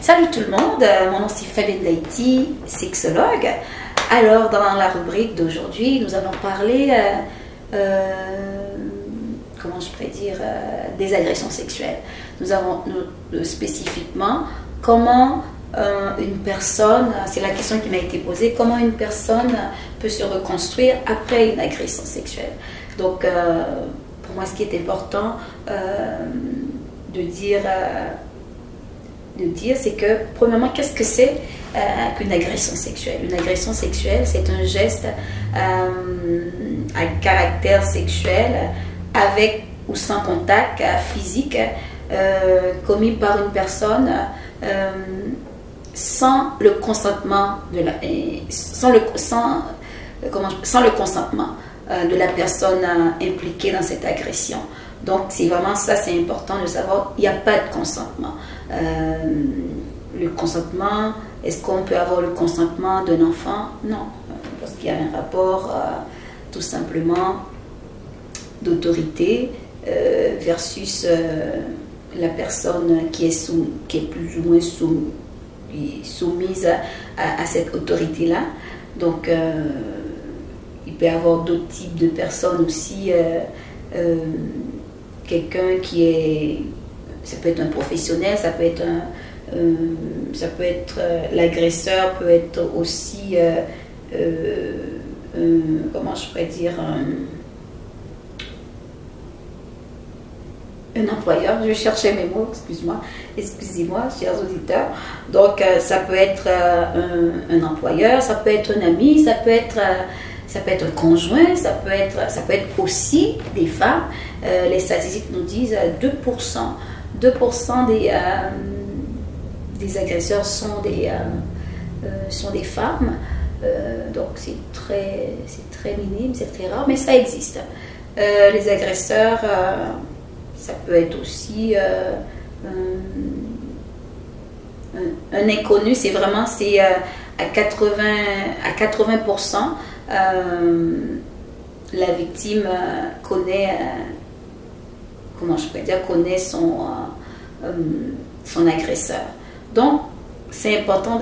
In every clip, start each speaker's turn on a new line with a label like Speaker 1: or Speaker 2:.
Speaker 1: Salut tout le monde, mon nom c'est Fabienne Daïti, sexologue. Alors dans la rubrique d'aujourd'hui, nous allons parler, comment je pourrais dire, des agressions sexuelles. Nous avons spécifiquement comment une personne, c'est la question qui m'a été posée, comment une personne peut se reconstruire après une agression sexuelle. Donc pour moi ce qui est important de dire, c'est que, premièrement, qu'est-ce que c'est qu'une agression sexuelle? Une agression sexuelle, c'est un geste à caractère sexuel avec ou sans contact physique commis par une personne sans le consentement de la, sans le consentement de la personne impliquée dans cette agression. Donc, c'est vraiment ça, c'est important de savoir, il n'y a pas de consentement. Le consentement, est-ce qu'on peut avoir le consentement d'un enfant? Non, parce qu'il y a un rapport tout simplement d'autorité versus la personne qui est plus ou moins soumise à cette autorité-là. Donc, il peut y avoir d'autres types de personnes aussi. Quelqu'un qui est, ça peut être un professionnel, ça peut être l'agresseur, peut être aussi comment je pourrais dire, un employeur. Je vais chercher mes mots, excusez-moi chers auditeurs. Donc ça peut être un employeur, ça peut être un ami, ça peut être un conjoint, ça peut être aussi des femmes. Les statistiques nous disent 2% des agresseurs sont des femmes. Donc c'est très minime, c'est très rare, mais ça existe. Les agresseurs, ça peut être aussi un inconnu. C'est vraiment à 80%. La victime connaît, comment je pourrais dire, connaît son agresseur. Donc, c'est important,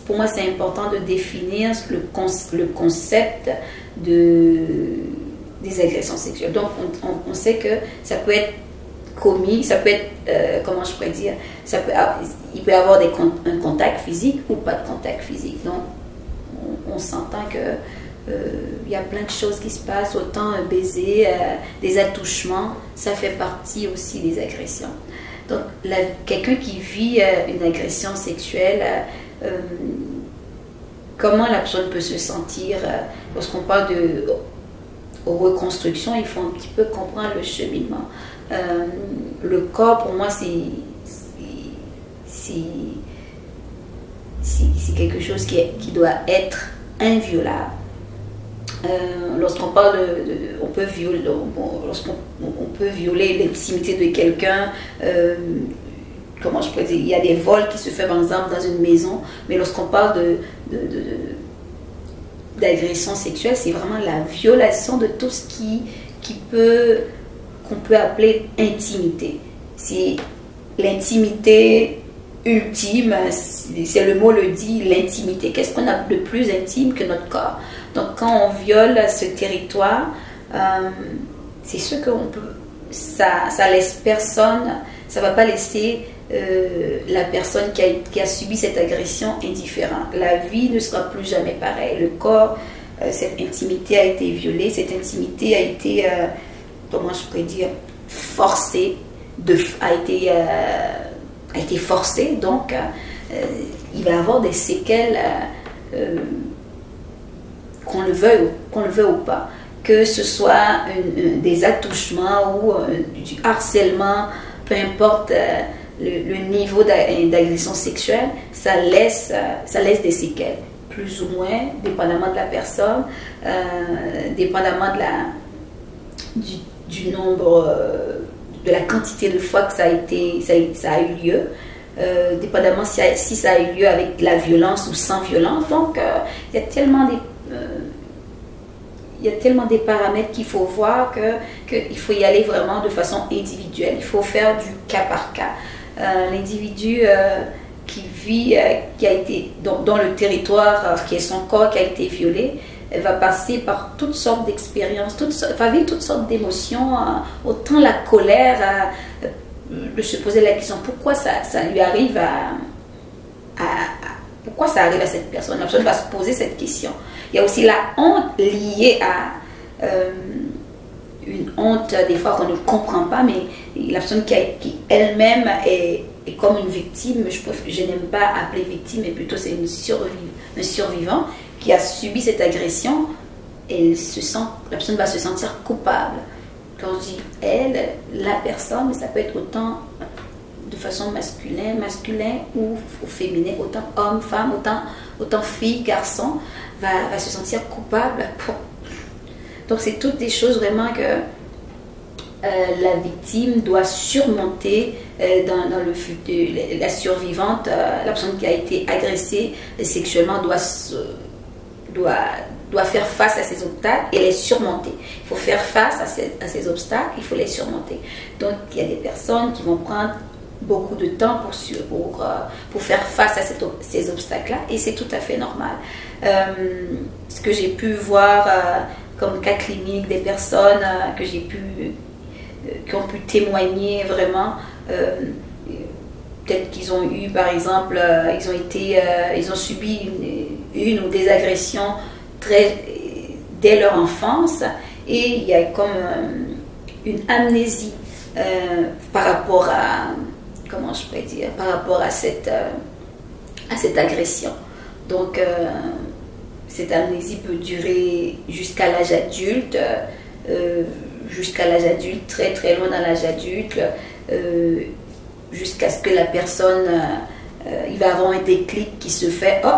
Speaker 1: pour moi, c'est important de définir le concept des agressions sexuelles. Donc, on sait que ça peut être commis, ça peut être, comment je pourrais dire, il peut y avoir un contact physique ou pas de contact physique. Donc, on s'entend que il y a plein de choses qui se passent, autant un baiser, des attouchements, ça fait partie aussi des agressions. Donc, quelqu'un qui vit une agression sexuelle, comment la personne peut se sentir? Lorsqu'on parle de reconstruction, il faut un petit peu comprendre le cheminement. Le corps, pour moi, c'est quelque chose qui doit être inviolable. Lorsqu'on parle on peut violer l'intimité de quelqu'un, comment je pourrais dire, il y a des vols qui se font par exemple dans une maison, mais lorsqu'on parle d'agression sexuelle, c'est vraiment la violation de tout ce qu'on peut appeler intimité. C'est l'intimité ultime, c'est le mot le dit, l'intimité. Qu'est-ce qu'on a de plus intime que notre corps? Donc quand on viole ce territoire, c'est sûr que ça laisse personne, ça va pas laisser la personne qui a subi cette agression indifférente. La vie ne sera plus jamais pareille. Le corps, cette intimité a été violée, cette intimité a été, comment je pourrais dire, forcée, a été forcée, donc il va y avoir des séquelles, qu'on le veuille ou pas, que ce soit des attouchements ou du harcèlement, peu importe le niveau d'agression sexuelle, ça laisse des séquelles, plus ou moins, dépendamment de la personne, dépendamment du nombre, de la quantité de fois que ça a eu lieu, dépendamment si ça a eu lieu avec la violence ou sans violence. Donc, il y a tellement des paramètres qu'il faut voir qu'il faut y aller vraiment de façon individuelle. Il faut faire du cas par cas. L'individu qui vit, qui a été dans le territoire qui est son corps, qui a été violé, elle va passer par toutes sortes d'expériences, va vivre toutes sortes d'émotions, autant la colère, de se poser la question pourquoi ça lui arrive pourquoi ça arrive à cette personne. La personne va se poser cette question. Il y a aussi la honte liée à une honte des fois qu'on ne comprend pas, mais la personne qui elle-même est comme une victime. Je n'aime pas appeler victime, mais plutôt c'est un survivant qui a subi cette agression, et la personne va se sentir coupable. Quand je dis elle, la personne, ça peut être autant de façon masculin ou féminin, autant homme, femme, autant fille, garçon, va se sentir coupable. Donc c'est toutes des choses vraiment que la victime doit surmonter dans le futur. La survivante, la personne qui a été agressée sexuellement doit faire face à ces obstacles et les surmonter. Il faut faire face à ces obstacles, il faut les surmonter. Donc il y a des personnes qui vont prendre beaucoup de temps pour faire face à ces obstacles-là, et c'est tout à fait normal. Ce que j'ai pu voir comme cas clinique, des personnes qui ont pu témoigner vraiment, peut-être qu'ils ont eu, par exemple, ils ont subi une ou des agressions dès leur enfance, et il y a comme une amnésie par rapport à, comment je pourrais dire, par rapport à cette agression. Donc cette amnésie peut durer jusqu'à l'âge adulte, très très loin dans l'âge adulte, jusqu'à ce que la personne, il va avoir un déclic qui se fait. Oh,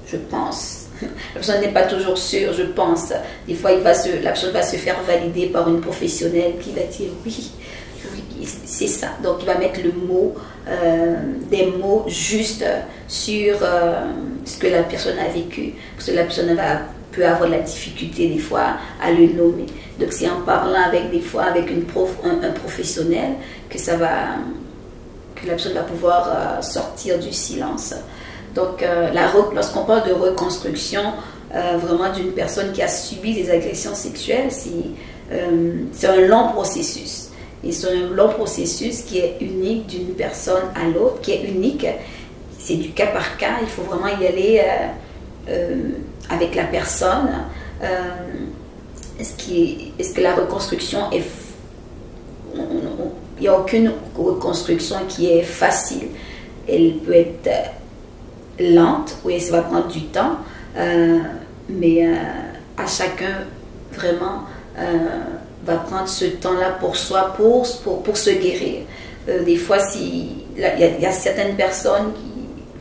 Speaker 1: je pense. La personne n'est pas toujours sûre, je pense. Des fois, la personne va se faire valider par une professionnelle qui va dire oui, c'est ça. Donc, il va mettre des mots justes sur ce que la personne a vécu. Parce que la personne peut avoir de la difficulté des fois à le nommer. Donc, c'est en parlant avec un professionnel que la personne va pouvoir sortir du silence. Donc, lorsqu'on parle de reconstruction vraiment d'une personne qui a subi des agressions sexuelles, c'est un long processus. Et c'est un long processus qui est unique d'une personne à l'autre, qui est unique. C'est du cas par cas. Il faut vraiment y aller avec la personne. Est-ce que la reconstruction est... Il n'y a aucune reconstruction qui est facile. Elle peut être lente, oui, ça va prendre du temps, mais à chacun vraiment va prendre ce temps-là pour soi, pour se guérir. Des fois, il y a certaines personnes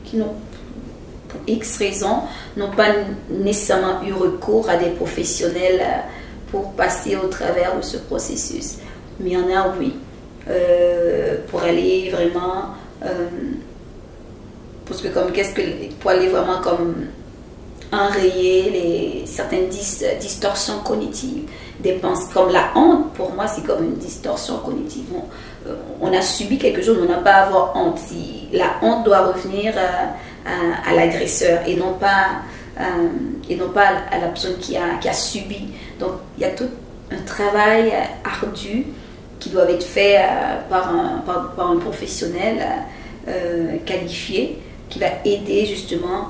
Speaker 1: qui n'ont, pour X raisons, n'ont pas nécessairement eu recours à des professionnels pour passer au travers de ce processus. Mais il y en a, oui, pour aller vraiment... parce que pour aller vraiment comme enrayer certaines distorsions cognitives, des pensées, comme la honte, pour moi c'est comme une distorsion cognitive. On a subi quelque chose, on n'a pas à avoir honte. La honte doit revenir à l'agresseur et non pas à la personne qui a subi. Donc il y a tout un travail ardu qui doit être fait par un professionnel qualifié, qui va aider justement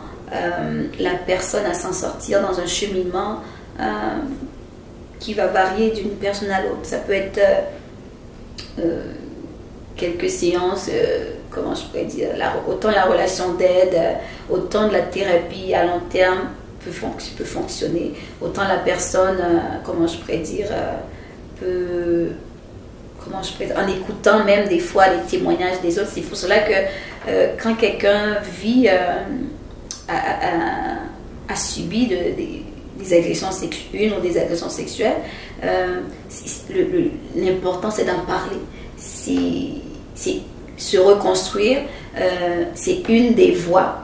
Speaker 1: la personne à s'en sortir dans un cheminement qui va varier d'une personne à l'autre. Ça peut être quelques séances, comment je pourrais dire, autant la relation d'aide, autant de la thérapie à long terme peut fonctionner, autant la personne, comment je pourrais dire, en écoutant même des fois les témoignages des autres. C'est pour cela que quand quelqu'un vit, a subi des agressions sexuelles, ou des agressions sexuelles, l'important c'est d'en parler. C'est se reconstruire, c'est une des voies.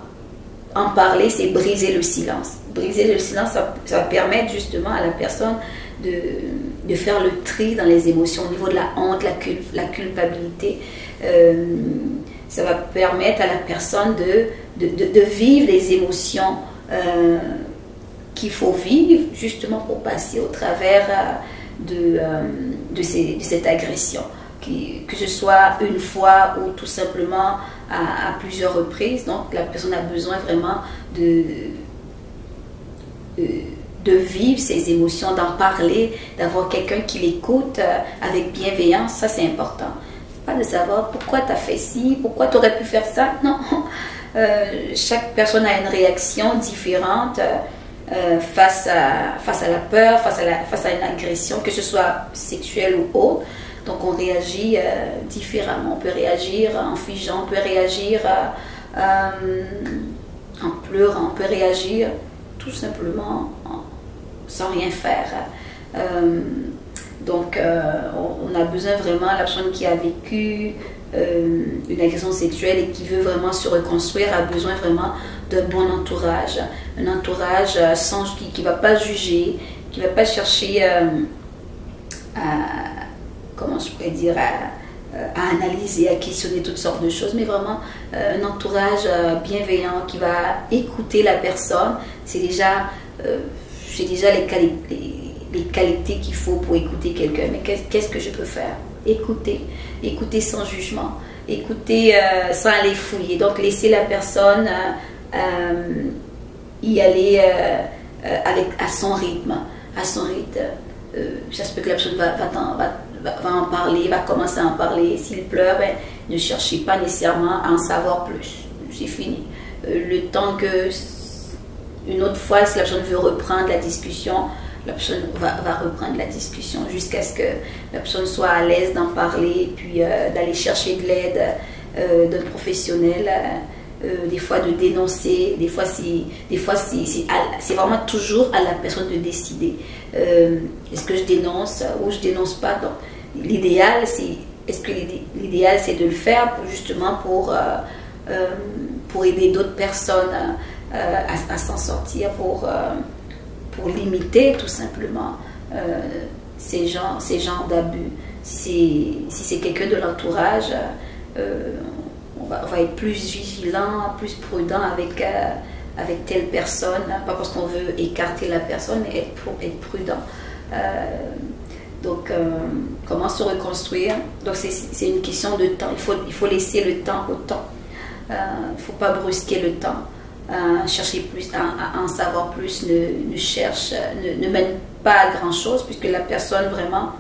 Speaker 1: En parler, c'est briser le silence. Briser le silence, ça va permettre justement à la personne de faire le tri dans les émotions au niveau de la honte, la culpabilité. Ça va permettre à la personne de vivre les émotions qu'il faut vivre justement pour passer au travers de cette agression. Que ce soit une fois ou tout simplement à plusieurs reprises. Donc la personne a besoin vraiment de vivre ses émotions, d'en parler, d'avoir quelqu'un qui l'écoute avec bienveillance. Ça, c'est important. Pas de savoir pourquoi tu as fait ci, pourquoi tu aurais pu faire ça. Non. Chaque personne a une réaction différente face à la peur, face à une agression, que ce soit sexuelle ou autre. Donc on réagit différemment. On peut réagir en figeant, on peut réagir en pleurant, on peut réagir tout simplement sans rien faire. Donc on a besoin vraiment, la personne qui a vécu une agression sexuelle et qui veut vraiment se reconstruire a besoin vraiment d'un bon entourage. Un entourage qui ne va pas juger, qui ne va pas chercher comment je pourrais dire, à analyser, à questionner toutes sortes de choses, mais vraiment un entourage bienveillant qui va écouter la personne. C'est déjà les qualités qu'il faut pour écouter quelqu'un. Mais qu'est-ce que je peux faire? Écouter sans jugement, écouter sans aller fouiller. Donc laisser la personne y aller à son rythme. Ça se peut que la personne va en parler, va commencer à en parler. S'il pleure, ben, ne cherchez pas nécessairement à en savoir plus. C'est fini. Le temps que, une autre fois, si la personne veut reprendre la discussion, la personne va reprendre la discussion jusqu'à ce que la personne soit à l'aise d'en parler, et puis d'aller chercher de l'aide d'un professionnel, des fois de dénoncer, des fois c'est vraiment toujours à la personne de décider. Est-ce que je dénonce ou je dénonce pas? Donc l'idéal c'est de le faire justement pour aider d'autres personnes à s'en sortir, pour limiter tout simplement ces genres d'abus. Si c'est quelqu'un de l'entourage, on va être plus vigilant, plus prudent avec telle personne, pas parce qu'on veut écarter la personne, mais être prudent. Donc, comment se reconstruire? Donc, c'est une question de temps. Il faut laisser le temps au temps. Il ne faut pas brusquer le temps. Chercher plus, à en savoir plus, ne mène pas à grand chose, puisque la personne vraiment,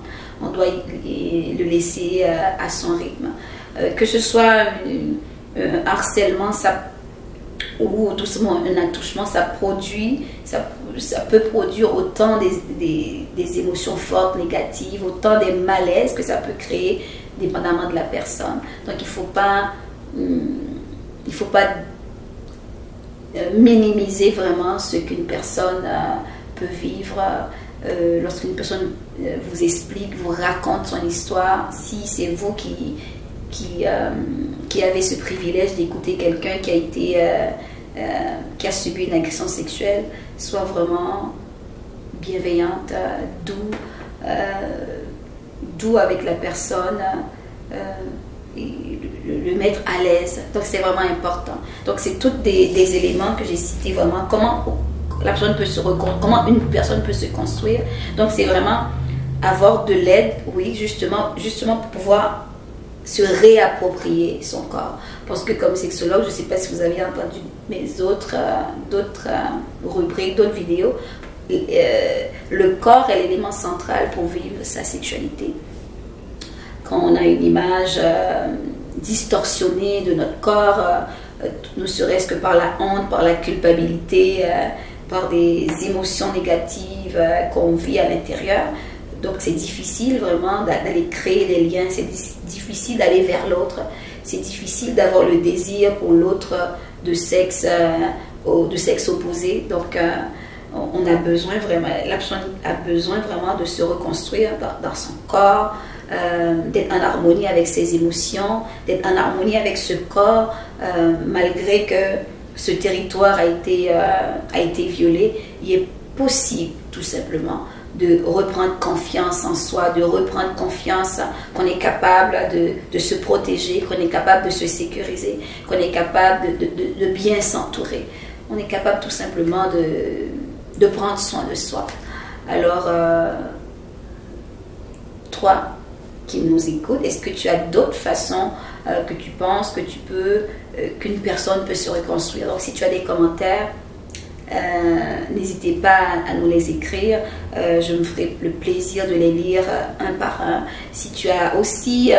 Speaker 1: on doit le laisser à son rythme. Que ce soit un harcèlement ou tout simplement un attouchement, ça peut produire autant des émotions fortes, négatives, autant des malaises que ça peut créer dépendamment de la personne. Donc il ne faut pas minimiser vraiment ce qu'une personne peut vivre. Lorsqu'une personne vous explique, vous raconte son histoire, si c'est vous qui avez ce privilège d'écouter quelqu'un qui a subi une agression sexuelle, soit vraiment bienveillante, doux avec la personne, et le mettre à l'aise. Donc c'est vraiment important. Donc c'est tous des éléments que j'ai cités, vraiment comment comment une personne peut se construire. Donc c'est vraiment avoir de l'aide, oui, justement pour pouvoir se réapproprier son corps. Parce que comme sexologue, je ne sais pas si vous avez entendu mes d'autres rubriques, d'autres vidéos, le corps est l'élément central pour vivre sa sexualité. Quand on a une image distorsionnée de notre corps, ne serait-ce que par la honte, par la culpabilité, par des émotions négatives qu'on vit à l'intérieur. Donc c'est difficile vraiment d'aller créer des liens, c'est difficile d'aller vers l'autre, c'est difficile d'avoir le désir pour l'autre de sexe opposé. Donc on a besoin vraiment, la personne a besoin vraiment de se reconstruire dans son corps, d'être en harmonie avec ses émotions, d'être en harmonie avec ce corps, malgré que ce territoire a été violé. Il est possible tout simplement de reprendre confiance en soi, de reprendre confiance qu'on est capable de se protéger, qu'on est capable de se sécuriser, qu'on est capable de bien s'entourer. On est capable tout simplement de prendre soin de soi. Alors, toi qui nous écoutes, est-ce que tu as d'autres façons que tu penses que tu peux, qu'une personne peut se reconstruire? Donc, si tu as des commentaires, n'hésitez pas à nous les écrire. Je me ferai le plaisir de les lire un par un. Si tu as aussi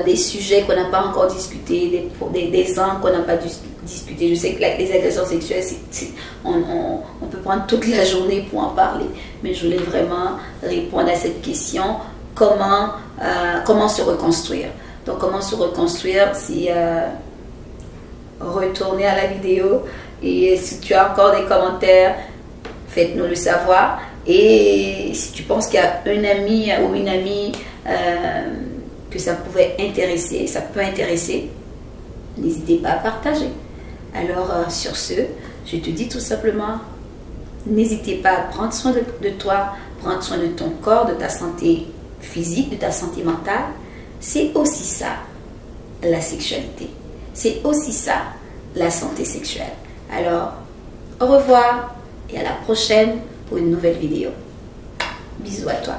Speaker 1: des sujets qu'on n'a pas encore discutés, des angles qu'on n'a pas discutés. Je sais que les agressions sexuelles, on peut prendre toute la journée pour en parler, mais je voulais vraiment répondre à cette question. Comment se reconstruire? Donc, comment se reconstruire? C'est retourner à la vidéo, et si tu as encore des commentaires, faites-nous le savoir. Et si tu penses qu'il y a un ami ou une amie que ça pouvait intéresser, ça peut intéresser, n'hésitez pas à partager. Alors, sur ce, je te dis tout simplement, n'hésitez pas à prendre soin de toi, prendre soin de ton corps, de ta santé physique, de ta santé mentale. C'est aussi ça, la sexualité. C'est aussi ça, la santé sexuelle. Alors, au revoir et à la prochaine pour une nouvelle vidéo. Bisous à toi.